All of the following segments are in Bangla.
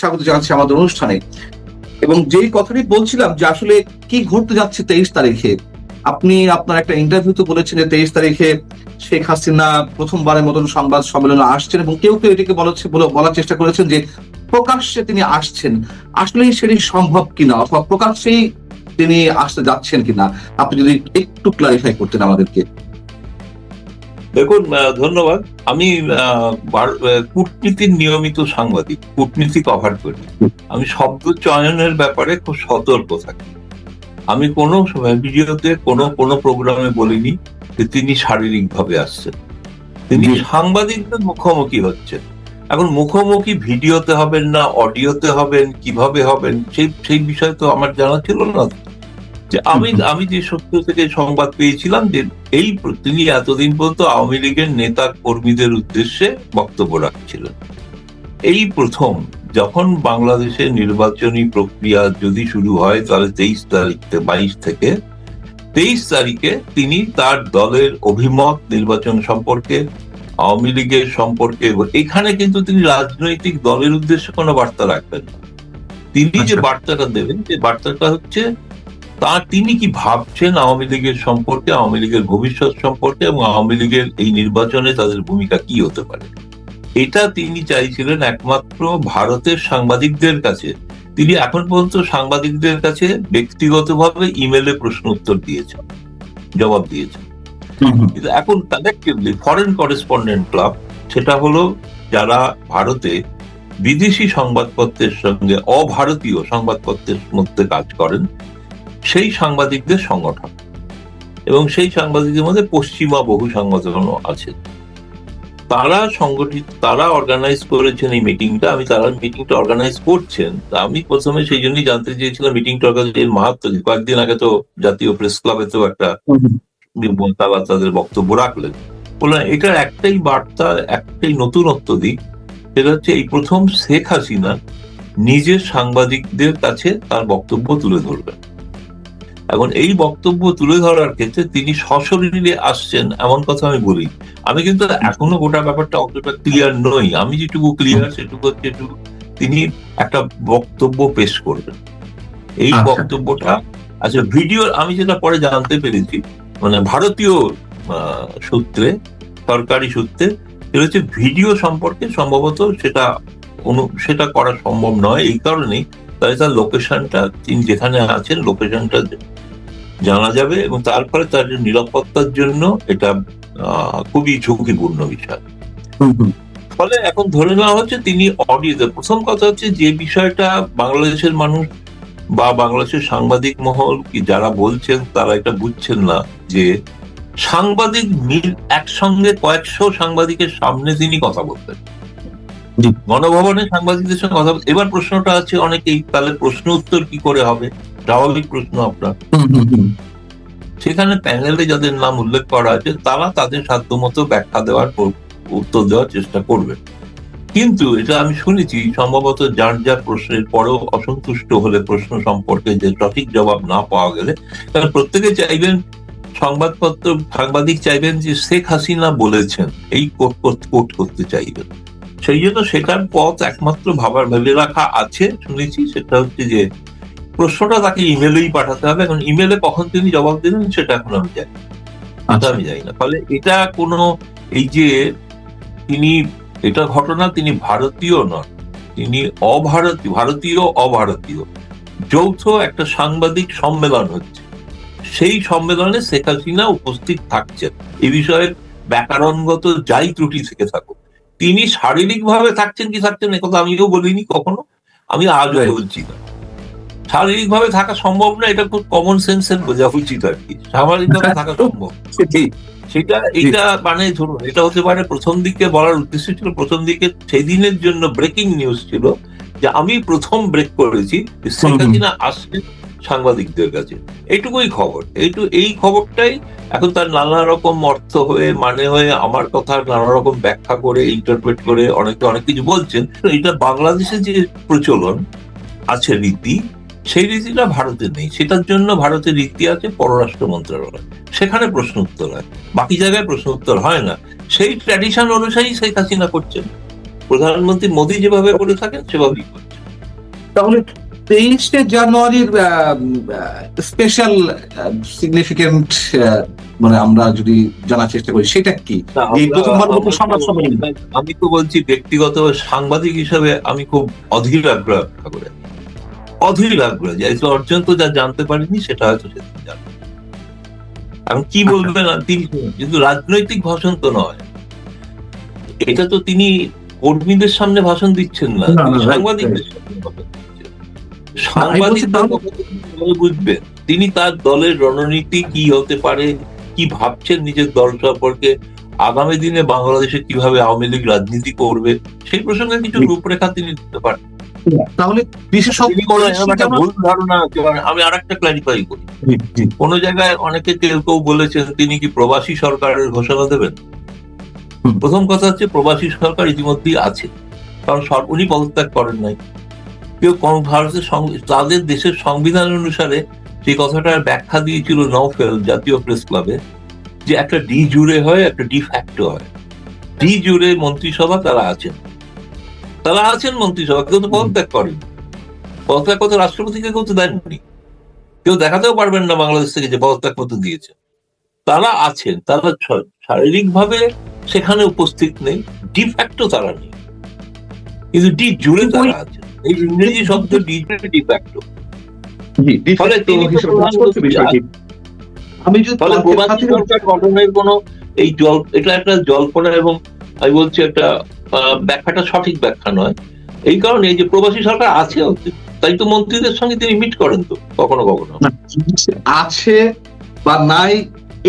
স্বাগত জানাচ্ছি আমাদের অনুষ্ঠানে। এবং যেই কথাটি বলছিলাম যে আসলে কি ঘটতে যাচ্ছে 23 তারিখে, আপনি আপনার একটা ইন্টারভিউতে বলেছেন যে 23 তারিখে শেখ হাসিনা প্রথমবারের মতন সংবাদ সম্মেলনে আসছেন, এবং কেউ কেউ এটিকে বলার চেষ্টা করেছেন যে প্রকাশ্যে তিনি আসছেন। আসলেই সেটি সম্ভব কিনা, অথবা প্রকাশ্যেই তিনি আসতে যাচ্ছেন কিনা, আপনি যদি একটু ক্লারিফাই করতেন আমাদেরকে। দেখুন, ধন্যবাদ। আমি কূটনীতির নিয়মিত সাংবাদিক, কূটনীতি কভার করি। আমি শব্দ চয়নের ব্যাপারে খুব সতর্ক থাকি। আমি কোনো ভিডিওতে কোনো প্রোগ্রামে বলিনি যে তিনি শারীরিকভাবে আসছেন। তিনি সাংবাদিকদের মুখোমুখি হচ্ছেন। এখন মুখোমুখি ভিডিওতে হবেন না অডিওতে হবেন, কিভাবে হবেন সেই বিষয় তো আমার জানা ছিল না। যে আমি যে সূত্র থেকে সংবাদ পেয়েছিলাম যে তিনি এতদিন পর্যন্ত আওয়ামী লীগের নেতা কর্মীদের উদ্দেশ্যে বক্তব্য রাখছিলেন। এই প্রথম যখন বাংলাদেশের নির্বাচনী প্রক্রিয়া যদি শুরু হয়, তাহলে 22 তারিখে তিনি তার দলের অভিমত নির্বাচন সম্পর্কে, আওয়ামী লীগের সম্পর্কে, এখানে কিন্তু তিনি রাজনৈতিক দলের উদ্দেশ্যে কোনো বার্তা রাখবেন না। তিনি যে বার্তাটা দেবেন, যে বার্তাটা হচ্ছে তিনি কি ভাবছেন আওয়ামী লীগের সম্পর্কে, আওয়ামী লীগের ভবিষ্যৎ সম্পর্কে, এবং আওয়ামী লীগের এই নির্বাচনে তাদের ভূমিকা কি হতে পারে। এটা তিনি চাইছিলেন একমাত্র ভারতের সাংবাদিকদের কাছে। তিনি এখন পর্যন্ত সাংবাদিকদের কাছে ব্যক্তিগতভাবে ইমেলে প্রশ্ন উত্তর দিয়েছেন, জবাব দিয়েছেন। কিন্তু এখন কালেক্টিভলি ফরেন করেসপন্ডেন্ট ক্লাব, সেটা হলো যারা ভারতে বিদেশি সংবাদপত্রের সঙ্গে অভারতীয় সংবাদপত্রের মধ্যে কাজ করেন, সেই সাংবাদিকদের সংগঠন, এবং সেই সাংবাদিকদের মধ্যে পশ্চিমা বহু সংগঠনও আছে। তারা অর্গানাইজ করেছেন এই মিটিংটা। তারা মিটিংটা অর্গানাইজ করছেন। আমি প্রথমে সেই জন্যই জানতে চেয়েছিলাম মিটিংটা অর্গানাইজের মাহাত্ম। কয়েকদিন আগে তো জাতীয় প্রেস ক্লাবে তো একটা তারা তাদের বক্তব্য রাখলেন, বললেন এটার একটাই বার্তা, একটাই নতুনত্ব দিক, সেটা হচ্ছে এই প্রথম শেখ হাসিনা নিজের সাংবাদিকদের কাছে তার বক্তব্য তুলে ধরবেন। এখন এই বক্তব্য তুলে ধরার ক্ষেত্রে তিনি সশরীরে আসছেন এমন কথা আমি বলি। আমি কিন্তু এখনো গোটা ব্যাপারটা অতটা ক্লিয়ার নই। আমি যেটুকু ক্লিয়ার সেটুকু হচ্ছে তিনি একটা বক্তব্য পেশ করবেন। এই বক্তব্যটা ভিডিও, আমি যেটা পরে জানতে পেরেছি, মানে ভারতীয় সূত্রে, সরকারি সূত্রে, সেটা হচ্ছে ভিডিও সম্পর্কে সম্ভবত সেটা করা সম্ভব নয়। এই কারণেই তার লোকেশনটা, তিনি যেখানে আছেন লোকেশনটা জানা যাবে, এবং তারপরে তার নিরাপত্তার জন্য এটা খুবই ঝুঁকিপূর্ণ বিষয়। ফলে এখন ধরে নেওয়া হচ্ছে তিনি অডিওতে। প্রথম কথা হচ্ছে যে বিষয়টা বাংলাদেশের মানুষ বা বাংলাদেশের সাংবাদিক মহল কি যারা বলছেন তারা এটা বুঝছেন না, যে সাংবাদিক একসঙ্গে কয়েকশো সাংবাদিকের সামনে তিনি কথা বলতেন, গণভবনে সাংবাদিকদের সঙ্গে কথা বলতেন। এবার প্রশ্নটা আছে অনেকেই, তাহলে প্রশ্ন উত্তর কি করে হবে? স্বাভাবিক প্রশ্ন আপনার। সেখানে প্যানেলে যাদের নাম উল্লেখ করা আছে তারা তাদের সাধ্যমতো ব্যাখ্যা দেওয়ার, উত্তর দেওয়ার চেষ্টা করবেন। কিন্তু এটা আমি শুনেছি সম্ভবত যার প্রশ্নের পরেও অসন্তুষ্ট হলে প্রশ্ন সম্পর্কে যে সঠিক জবাব না পাওয়া গেলে, কারণ প্রত্যেকে চাইবেন, সাংবাদিক চাইবেন যে শেখ হাসিনা বলেছেন, এই কোট করতে চাইবেন। সেই জন্য সেটার পথ একমাত্র ভেবে রাখা আছে শুনেছি, সেটা হচ্ছে যে প্রশ্নটা তাকে ইমেলেই পাঠাতে হবে। এখন ইমেলে কখন তিনি জবাব দেবেন সেটা এখন আমি জানি না। ফলে এটা কোনো, এই যে তিনি, এটা ঘটনা, তিনি ভারতীয় নন, তিনি ভারতীয় যৌথ একটা সাংবাদিক সম্মেলন হচ্ছে। সেই সম্মেলনে শেখ হাসিনা উপস্থিত থাকছেন। এই বিষয়ের ব্যাকরণগত যাই ত্রুটি থেকে থাকুক, তিনি শারীরিকভাবে থাকছেন কি থাকছেন একথা আমিও বলিনি কখনো, আমি আজও বলছি না। শারীরিকভাবে থাকা সম্ভব না, এটা খুব কমন সেন্সের বোঝা উচিত আর কি। স্বাভাবিকভাবে থাকা সম্ভব এইটা মানে ধরুন, এটা হতে পারে প্রথম দিকে বলার উদ্দেশ্য ছিল, প্রথম দিকে সেই দিনের জন্য ব্রেকিং নিউজ ছিল যে আমি প্রথম ব্রেক করেছি শেখ হাসিনা আসছেন সাংবাদিকদের কাছে, এইটুকুই খবর। এই খবরটাই এখন তার নানা রকম অর্থ হয়ে, মানে হয়ে, আমার কথা নানা রকম ব্যাখ্যা করে, ইন্টারপ্রেট করে অনেকে অনেক কিছু বলছেন। এটা বাংলাদেশে যে প্রচলন আছে, রীতি, সেই রীতিটা ভারতে নেই। সেটার জন্য ভারতের রীতি আছে পররাষ্ট্র মন্ত্রণালয়, সেখানে প্রশ্ন উত্তর হয়, বাকি জায়গায় প্রশ্ন উত্তর হয় না। সেই ট্র্যাডিশন অনুযায়ী শেখ হাসিনা করছেন, প্রধানমন্ত্রী মোদী যেভাবে করে থাকেন সেভাবেই করছেন। তাহলে 23শে জানুয়ারির স্পেশাল সিগনিফিকেন্ট মানে আমরা যদি জানার চেষ্টা করি সেটা কি? এই প্রথমবার মতো সংবাদ সম্মেলন। আমি তো বলছি ব্যক্তিগত সাংবাদিক হিসাবে আমি খুব অধীর আগ্রহ রক্ষা করে, অধীর আগ্রহ যে পর্যন্ত যা জানতে পারিনি সেটা হয়তো সেদিন জানবো। এখন কি বলবেন তিনি, কিন্তু রাজনৈতিক ভাষণ তো নয় এটা, তো তিনি কর্মীদের সামনে ভাষণ দিচ্ছেন না, সাংবাদিকদের সামনে ভাষণ দিচ্ছেন। সাংবাদিকদের বুঝবেন তিনি তার দলের রণনীতি কি হতে পারে, কি ভাবছেন নিজের দল সম্পর্কে, আগামী দিনে বাংলাদেশে কিভাবে আওয়ামী লীগ রাজনীতি করবে সেই প্রসঙ্গে কিছু রূপরেখা তিনি দিতে পারেন। তাহলে ভুল ধারণা আছে। আমি আর একটা ক্লারিফাই করি, কোন জায়গায় অনেকে কেউ বলেছেন তিনি কি প্রবাসী সরকারের ঘোষণা দেবেন। প্রথম কথা হচ্ছে প্রবাসী সরকার ইতিমধ্যেই আছে, কারণ উনি পদত্যাগ করেন নাই। কেউ ভারতের তাদের দেশের সংবিধান অনুসারে সেই কথাটার ব্যাখ্যা দিয়েছিল নওফেল জাতীয় প্রেস ক্লাবে, যে একটা ডি জুড়ে হয়, একটা ডি ফ্যাক্টো হয়। ডি জুড়ে মন্ত্রিসভা তারা আছেন মন্ত্রিসভা, কেউ তো পদত্যাগ করেন। পদত্যাগ করতে রাষ্ট্রপতিকে কেউ তো দেননি, কেউ দেখাতেও পারবেন না বাংলাদেশ থেকে যে পদত্যাগ পত্র দিয়েছে। তারা আছেন, তারা শারীরিক ভাবে সেখানে উপস্থিত নেই, ডি ফ্যাক্টো তারা নেই, কিন্তু ডি জুড়ে তারা আছেন। এই ইংরেজি শব্দ ডি জুড়ে ডি ফ্যাক্টো। আমি যদি প্রবাসী সরকার গঠনের কোনো এটা একটা জল্পনা, এবং আমি বলছি একটা ব্যাখ্যাটা সঠিক ব্যাখ্যা নয়। এই কারণে যে প্রবাসী সরকার আছে, তাই তো মন্ত্রীদের সঙ্গে তিনি মিট করেন তো কখনো কখনো। আছে বা নাই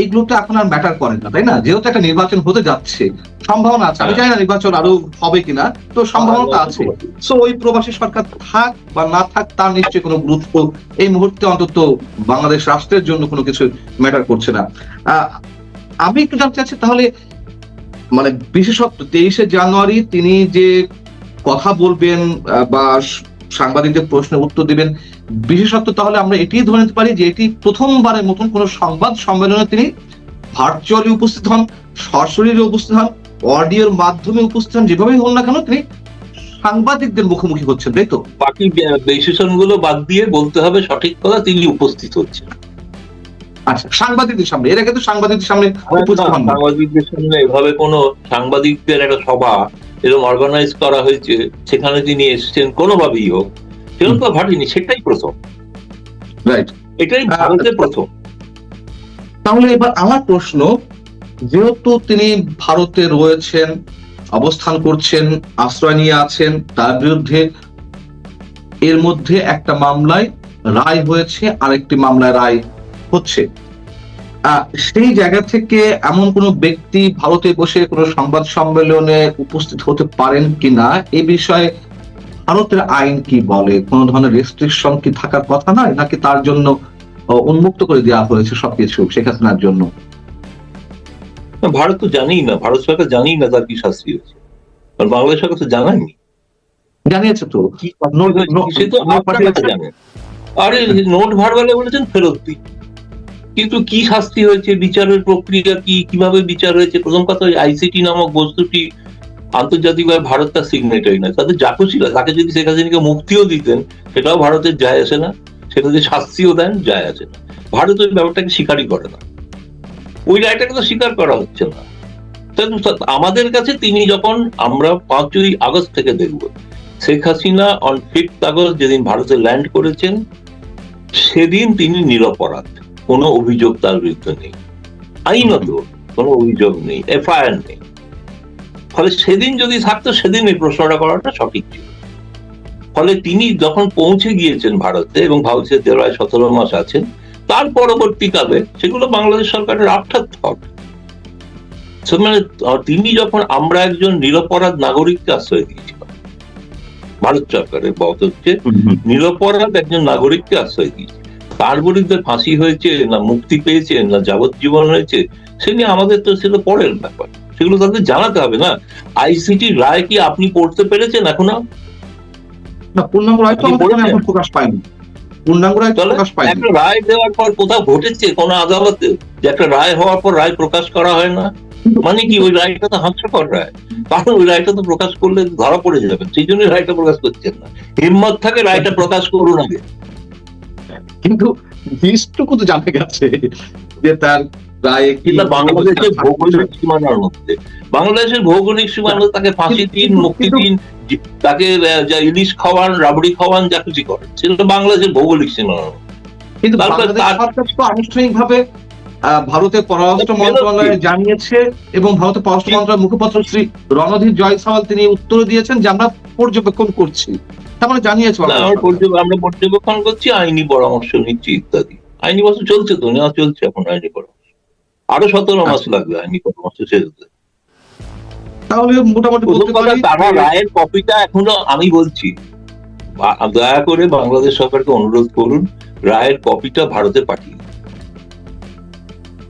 এইগুলো তো এখন আর ম্যাটার করে না, তাই না? যেহেতু একটা নির্বাচন হতে যাচ্ছে, সম্ভাবনা আছে, আমি জানি না নির্বাচন আরো হবে কিনা, তো সম্ভাবনা আছে। সো ওই প্রবাসী সরকার থাক বা না থাক তার নিশ্চয়ই কোনো গুরুত্ব এই মুহূর্তে অন্তত বাংলাদেশ রাষ্ট্রের জন্য কোনো কিছু ম্যাটার করছে না। আমি একটু জানতে চাচ্ছি তাহলে, মানে বিশেষত 23শে জানুয়ারি তিনি যে কথা বলবেন বা সাংবাদিকদের প্রশ্নের উত্তর দিবেন, বিশেষত তাহলে আমরা এটি ধরে নিতে পারি যে এটি প্রথমবারের মতন কোন সংবাদ সম্মেলনে তিনি ভার্চুয়ালি উপস্থিত হন, সরাসরি উপস্থিত হন, অডিওর মাধ্যমে উপস্থিত হন, যেভাবেই হন না কেন তিনি সাংবাদিকদের মুখোমুখি হচ্ছেন, তাই তো? বাকি বিশেষণগুলো বাদ দিয়ে বলতে হবে সঠিক কথা, তিনি উপস্থিত হচ্ছেন। আচ্ছা, সাংবাদিকদের সামনে, এর আগে তো সাংবাদিকদের সামনে সাংবাদিকদের সামনে এভাবে কোনো সাংবাদিকদের একটা সভা এরকম অর্গানাইজ করা হয়েছে, সেখানে তিনি এসেছেন কোনোভাবেই হোক, সেরকম তো ঘটেনি, সেটাই প্রথম। রাইট, এটাই ভারতের প্রথম। তাহলে এবার আমার প্রশ্ন, যেহেতু তিনি ভারতে রয়েছেন, অবস্থান করছেন, আশ্রয় নিয়ে আছেন, তার বিরুদ্ধে এর মধ্যে একটা মামলায় রায় হয়েছে, আরেকটি মামলায় রায় হচ্ছে, সেই জায়গা থেকে এমন কোন ব্যক্তি ভারতে বসে কোন সংবাদ সম্মেলনে উপস্থিত হতে পারেন কিনা এই বিষয়ে ভারতের আইন কি বলে? কোন ধরনের রেস্ট্রিকশন কি থাকার কথা নয়, নাকি তার জন্য উন্মুক্ত করে দেওয়া হয়েছে সবকিছু শেখ হাসিনার জন্য? ভারত তো জানেই না, ভারত সরকার জানেই না তার কি শাস্তি হয়েছে, বাংলাদেশ সরকার তো জানায়নি। জানিয়েছে তো, আরে নোট ভারবালে বলেছেন ফেরত দিই, কিন্তু কি শাস্তি হয়েছে, বিচারের প্রক্রিয়া কি, কিভাবে বিচার হয়েছে? প্রথম কথা, আইসিটি নামক বস্তুটি আন্তর্জাতিকভাবে ভারত তার সিগনেটারি না, তাদের যা খুশি তাকে যদি শেখ হাসিনাকে মুক্তিও দিতেন সেটাও ভারতের যায় আসে না, সেটা যদি শাস্তিও দেন যায় আসে না। ভারত ওই ব্যাপারটাকে স্বীকারই করে না, ওই রায়টাকে তো স্বীকার করা হচ্ছে না। আমাদের কাছে তিনি যখন, আমরা 5ই আগস্ট থেকে দেখব Sheikh Hasina on 5th August যেদিন ভারতে ল্যান্ড করেছেন, সেদিন তিনি নিরপরাধ, কোনো অভিযোগ তার বিরুদ্ধে নেই, আইনত কোনো অভিযোগ নেই, এফআইআর নেই। ফলে সেদিন যদি থাকতো, সেদিন এই প্রশ্নটা করাটা সঠিক ছিল। ফলে তিনি যখন পৌঁছে গিয়েছেন ভারতে এবং ভারতে 17 মাস আছেন, তার পরবর্তীকালে সেগুলো বাংলাদেশ সরকারের আফটার থট। মানে তিনি যখন, আমরা একজন নিরপরাধ নাগরিককে আশ্রয় দিয়েছিলাম, ভারত সরকারের বলতে হচ্ছে নিরপরাধ একজন নাগরিককে আশ্রয় দিয়েছি, তার বিরুদ্ধে ফাঁসি হয়েছে না মুক্তি পেয়েছে না যাবজ্জীবন হয়েছে, সে নিয়ে আমাদের তো সেটা পরের ব্যাপার, সেগুলো তাদের জানাতে হবে না। আইসিটি রায় কি আপনি পড়তে পেরেছেন এখনো? না, পূর্ণাঙ্গ রায় তো এখন প্রকাশ পায়নি। পূর্ণাঙ্গ রায় প্রকাশ পায়নি। একটা রায় দেওয়ার পর কোথাও ঘটেছে কোন আদালতে যে একটা রায় হওয়ার পর রায় প্রকাশ করা হয় না? মানে কি ওই রায়টা তো হাস্যকর রায়, কারণ ওই রায়টা তো প্রকাশ করলে ধরা পড়ে যাবেন, সেই জন্য রায়টা প্রকাশ করছেন না। হিম্মত থাকে রায়টা প্রকাশ করুন আগে। কিন্তু জিনিসটুকু তো জানা গেছে যে তার রায় কি এটা বাংলাদেশের ভৌগোলিক সীমানার মধ্যে, বাংলাদেশের ভৌগোলিক সীমানা, তাকে ফাঁসি দিন, মুক্তি দিন, তাকে যা ইলিশ খাওয়ান, রাবড়ি খাওয়ান, যা খুশি করেন, সেটা বাংলাদেশের ভৌগোলিক সীমানা। কিন্তু বাংলাদেশ সরকার তো আনুষ্ঠানিকভাবে ভারতের পররাষ্ট্র মন্ত্রণালয়ে জানিয়েছে, এবং ভারতের পররাষ্ট্র মন্ত্রণালয়ের মুখপাত্র শ্রী রণধীর জয়সওয়াল তিনি উত্তর দিয়েছেন যে আমরা পর্যবেক্ষণ করছি, তার মানে জানিয়েছে আমরা পর্যবেক্ষণ করছি, আইনি পরামর্শ নিচ্ছি ইত্যাদি। আইনি পরামর্শ চলছে তো, নেওয়া চলছে এখন আইনি পরামর্শ, আরো 17 মাস লাগবে আইনি পরামর্শ শেষ হতে। তাহলে মোটামুটি বলতে পারি তারা রায়ের কপিটা এখনো, আমি বলছি দয়া করে বাংলাদেশ সরকারকে অনুরোধ করুন রায়ের কপিটা ভারতে পাঠিয়ে,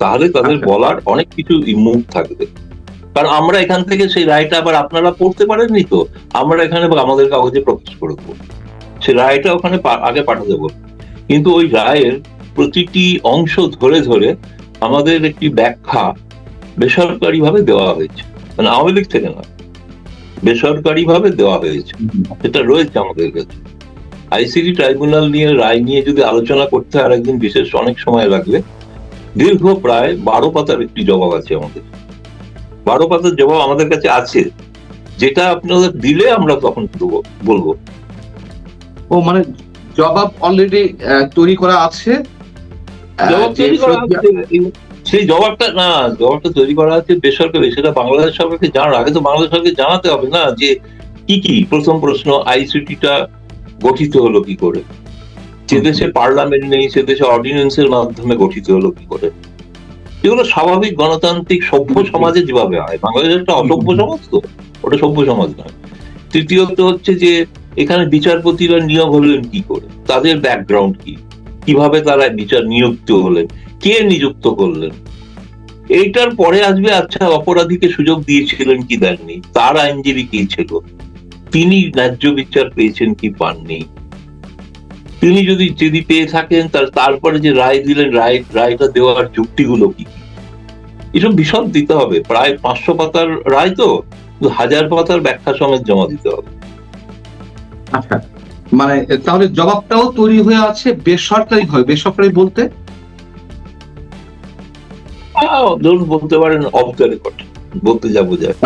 তাহলে তাদের বলার অনেক কিছু মুখ থাকবে। কারণ আমরা এখান থেকে সেই রায়টা আবার আপনারা পড়তে পারেননি তো, আমরা এখানে আমাদের কাগজে প্রকাশ করে দেবো, সেই রায়টা ওখানে আগে পাঠাতে বলবো। কিন্তু ওই রায়ের প্রতিটি অংশ ধরে ধরে আমাদের একটি ব্যাখ্যা বেসরকারি ভাবে দেওয়া হয়েছে, মানে আওয়ামী লীগ থেকে নয়, বেসরকারি ভাবে দেওয়া হয়েছে, সেটা রয়েছে আমাদের কাছে। আইসিটি ট্রাইব্যুনাল নিয়ে রায় নিয়ে যদি আলোচনা করতে হয় আরেকদিন বিশেষ অনেক সময় লাগবে। দীর্ঘ প্রায় 12 পাতার একটি জবাব আছে আমাদের, 12 পাতার জবাব আমাদের কাছে আছে, যেটা আপনাদের দিলে আমরা তখন বলবো। ও মানে জবাব অলরেডি তৈরি করা আছে, সেই জবাবটা তৈরি করা আছে বেসরকারি, সেটা বাংলাদেশ সরকারকে জানার আগে তো বাংলাদেশ সরকারকে জানাতে হবে না যে কি কি। প্রথম প্রশ্ন, আইসিটিটা গঠিত হলো কি করে, যে দেশে পার্লামেন্ট নেই সে দেশে অর্ডিন্যান্সের মাধ্যমে গঠিত হলো কি করে, এগুলো স্বাভাবিক গণতান্ত্রিক সভ্য সমাজে যেভাবে হয়। বাংলাদেশ একটা অসভ্য সমাজ তো, ওটা সভ্য সমাজ নয়। তৃতীয়ত হচ্ছে যে এখানে বিচারপতিরা নিয়োগ হলেন কি করে, তাদের ব্যাকগ্রাউন্ড কি, কিভাবে তারা বিচার নিযুক্ত হলেন, কে নিযুক্ত করলেন। এইটার পরে আসবে আচ্ছা অপরাধীকে সুযোগ দিয়েছিলেন কি দেননি, তার আইনজীবী কি ছিল, তিনি ন্যায্য বিচার পেয়েছেন কি পাননি, তিনি যদি পেয়ে থাকেন তারপরে যে রায় দিলেন রায়টা দেওয়ার যুক্তিগুলো কি, এসব বিশদ দিতে হবে। প্রায় 500 পাতার রায় তো, 1000 পাতার ব্যাখ্যা সমেত জমা দিতে হবে। আচ্ছা, মানে তাহলে জবাবটাও তৈরি হয়ে আছে বেসরকারি ভাবে, বেসরকারি বলতে ধরুন বলতে পারেন অফ দ্য রেকর্ড, বলতে যা বোঝায়।